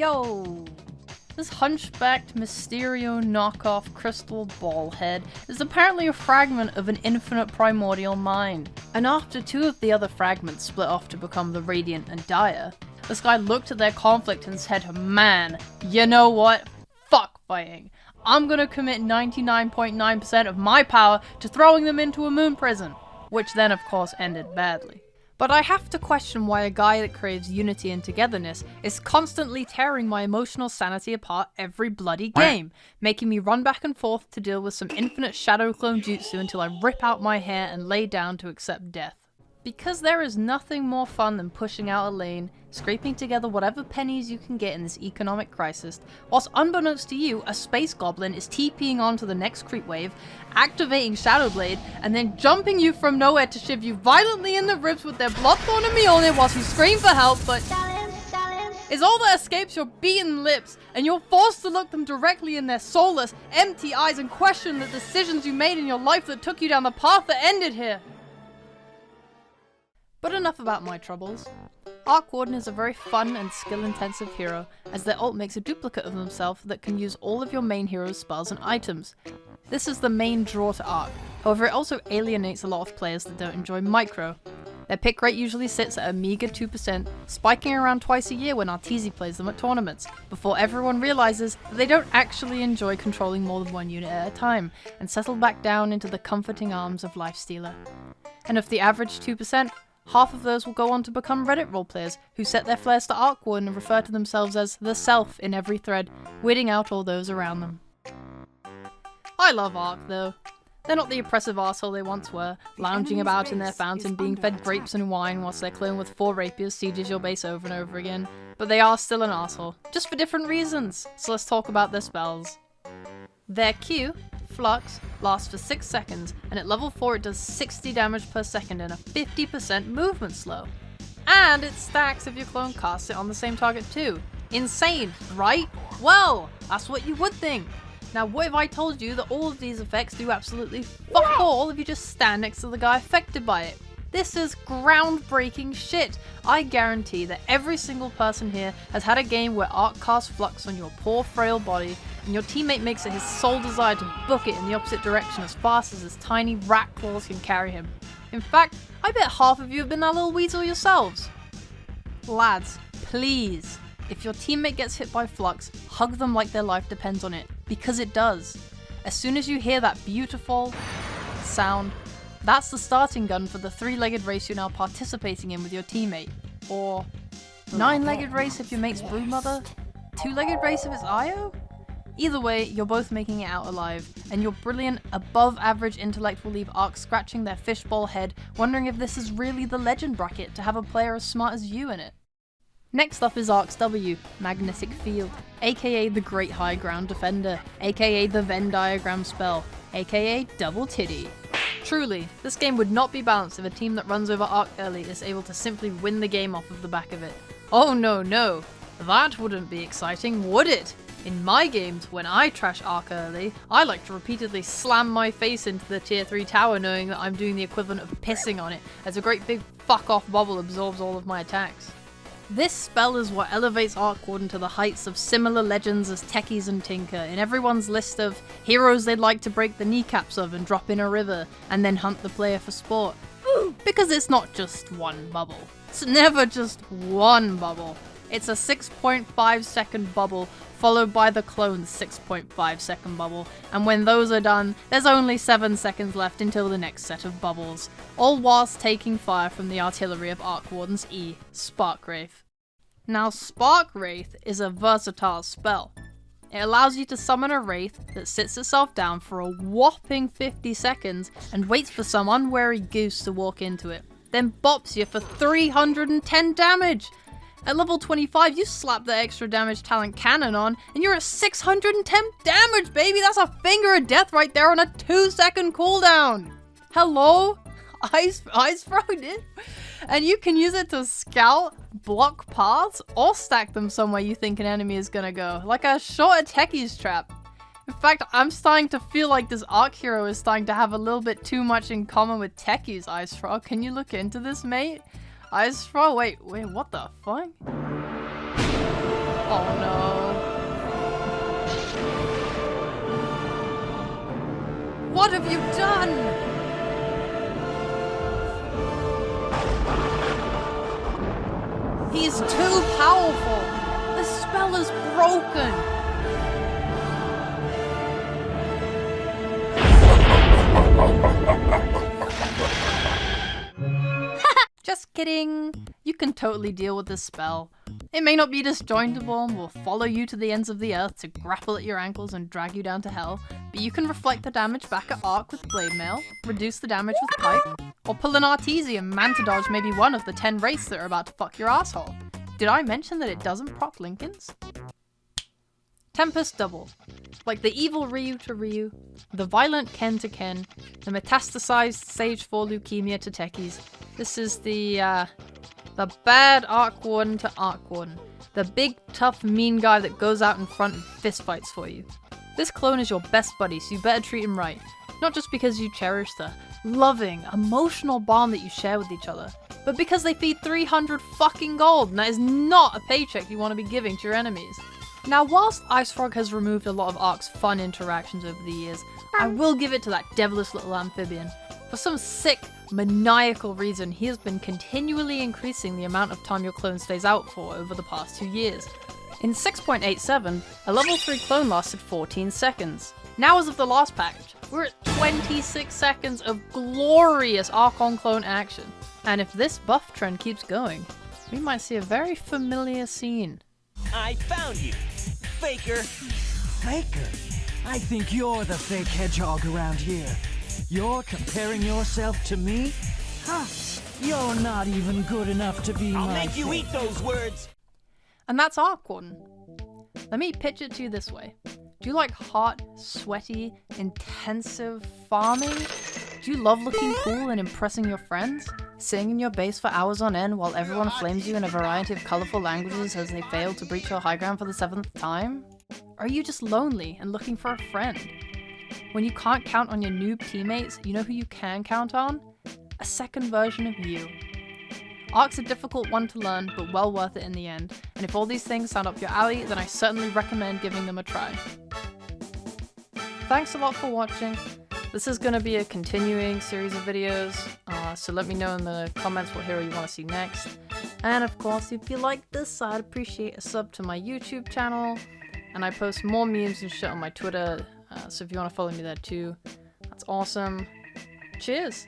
Yo! This hunchbacked Mysterio knockoff crystal ball head is apparently a fragment of an infinite primordial mind, and after two of the other fragments split off to become the Radiant and Dire, this guy looked at their conflict and said, man, you know what? Fuck fighting. I'm gonna commit 99.9% of my power to throwing them into a moon prison, which then of course ended badly. But I have to question why a guy that craves unity and togetherness is constantly tearing my emotional sanity apart every bloody game, making me run back and forth to deal with some infinite shadow clone jutsu until I rip out my hair and lay down to accept death. Because there is nothing more fun than pushing out a lane, scraping together whatever pennies you can get in this economic crisis, whilst unbeknownst to you, a space goblin is TPing onto the next creep wave, activating Shadow Blade, and then jumping you from nowhere to shiv you violently in the ribs with their Bloodthorn and Mjolnir whilst you scream for help, but is all that escapes your beaten lips, and you're forced to look them directly in their soulless, empty eyes and question the decisions you made in your life that took you down the path that ended here. But enough about my troubles. Arc Warden is a very fun and skill-intensive hero, as their ult makes a duplicate of themselves that can use all of your main hero's spells and items. This is the main draw to Arc, however it also alienates a lot of players that don't enjoy micro. Their pick rate usually sits at a meager 2%, spiking around twice a year when Arteezy plays them at tournaments, before everyone realizes that they don't actually enjoy controlling more than one unit at a time, and settle back down into the comforting arms of Lifestealer. And of the average 2%, half of those will go on to become Reddit roleplayers who set their flares to Arc Warden and refer to themselves as the self in every thread, weirding out all those around them. I love Arc though. They're not the oppressive arsehole they once were, lounging about in their fountain being fed grapes and wine whilst their clone with 4 rapiers sieges your base over and over again. But they are still an arsehole, just for different reasons, so let's talk about their spells. Their Q, Flux, lasts for 6 seconds, and at level 4 it does 60 damage per second and a 50% movement slow. And it stacks if your clone casts it on the same target too. Insane, right? Well, that's what you would think. Now what if I told you that all of these effects do absolutely fuck all if you just stand next to the guy affected by it? This is groundbreaking shit. I guarantee that every single person here has had a game where Arc casts Flux on your poor frail body, and your teammate makes it his sole desire to book it in the opposite direction as fast as his tiny rat claws can carry him. In fact, I bet half of you have been that little weasel yourselves. Lads, please, if your teammate gets hit by Flux, hug them like their life depends on it, because it does. As soon as you hear that beautiful sound, that's the starting gun for the 3-legged race you're now participating in with your teammate. Or 9-legged race if your mate's broodmother? 2-legged race if it's Io? Either way, you're both making it out alive, and your brilliant, above-average intellect will leave Arc scratching their fishbowl head, wondering if this is really the legend bracket to have a player as smart as you in it. Next up is Arc's W, Magnetic Field, aka the Great High Ground Defender, aka the Venn Diagram spell, aka Double Titty. Truly, this game would not be balanced if a team that runs over Arc early is able to simply win the game off of the back of it. Oh no, that wouldn't be exciting, would it? In my games, when I trash Arc early, I like to repeatedly slam my face into the tier 3 tower knowing that I'm doing the equivalent of pissing on it, as a great big fuck off bubble absorbs all of my attacks. This spell is what elevates Arc Warden to the heights of similar legends as Techies and Tinker in everyone's list of heroes they'd like to break the kneecaps of and drop in a river, and then hunt the player for sport. Because it's not just one bubble. It's never just one bubble. It's a 6.5 second bubble, followed by the clone's 6.5 second bubble, and when those are done, there's only 7 seconds left until the next set of bubbles, all whilst taking fire from the artillery of Arc Warden's E, Spark Wraith. Now Spark Wraith is a versatile spell. It allows you to summon a Wraith that sits itself down for a whopping 50 seconds and waits for some unwary goose to walk into it, then bops you for 310 damage! At level 25, you slap the extra damage talent cannon on, and you're at 610 damage, baby! That's a finger of death right there on a 2-second cooldown! Hello? Ice Frog did? And you can use it to scout, block paths, or stack them somewhere you think an enemy is gonna go, like a short Techie's trap. In fact, I'm starting to feel like this Arc hero is starting to have a little bit too much in common with Techie's, Ice Frog. Can you look into this, mate? Ice Frog? Wait, what the fuck? Oh no. What have you done? He's too powerful. The spell is broken. Just kidding. You can totally deal with this spell. It may not be disjointable and will follow you to the ends of the earth to grapple at your ankles and drag you down to hell, but you can reflect the damage back at Arc with Blade Mail, reduce the damage with Pipe, or pull an Artesian Manta Dodge maybe one of the 10 wraiths that are about to fuck your asshole. Did I mention that it doesn't proc Lincolns? Tempest Double. Like the evil Ryu to Ryu, the violent Ken to Ken, the metastasized Stage 4 leukemia to techies. This is the bad Arc Warden to Arc Warden. The big, tough, mean guy that goes out in front and fistfights for you. This clone is your best buddy, so you better treat him right. Not just because you cherish the loving, emotional bond that you share with each other, but because they feed 300 fucking gold, and that is not a paycheck you want to be giving to your enemies. Now, whilst IceFrog has removed a lot of Arc's fun interactions over the years, I will give it to that devilish little amphibian. For some sick, maniacal reason, he has been continually increasing the amount of time your clone stays out for over the past 2 years. In 6.87, a level 3 clone lasted 14 seconds. Now as of the last patch, we're at 26 seconds of glorious Archon clone action. And if this buff trend keeps going, we might see a very familiar scene. I found you, Faker. Faker? I think you're the fake hedgehog around here. You're comparing yourself to me? Huh? You're not even good enough to be I'll my make you eat those words. And that's Arc Warden. Let me pitch it to you this way. Do you like hot, sweaty, intensive farming? Do you love looking cool and impressing your friends? Sitting in your base for hours on end while everyone flames you in a variety of colourful languages as they fail to breach your high ground for the 7th time? Or are you just lonely and looking for a friend? When you can't count on your noob teammates, you know who you can count on? A second version of you. Arc's a difficult one to learn, but well worth it in the end, and if all these things sound up your alley, then I certainly recommend giving them a try. Thanks a lot for watching. This is going to be a continuing series of videos, so let me know in the comments what hero you want to see next. And of course, if you like this, I'd appreciate a sub to my YouTube channel, and I post more memes and shit on my Twitter, so if you want to follow me there too, that's awesome. Cheers!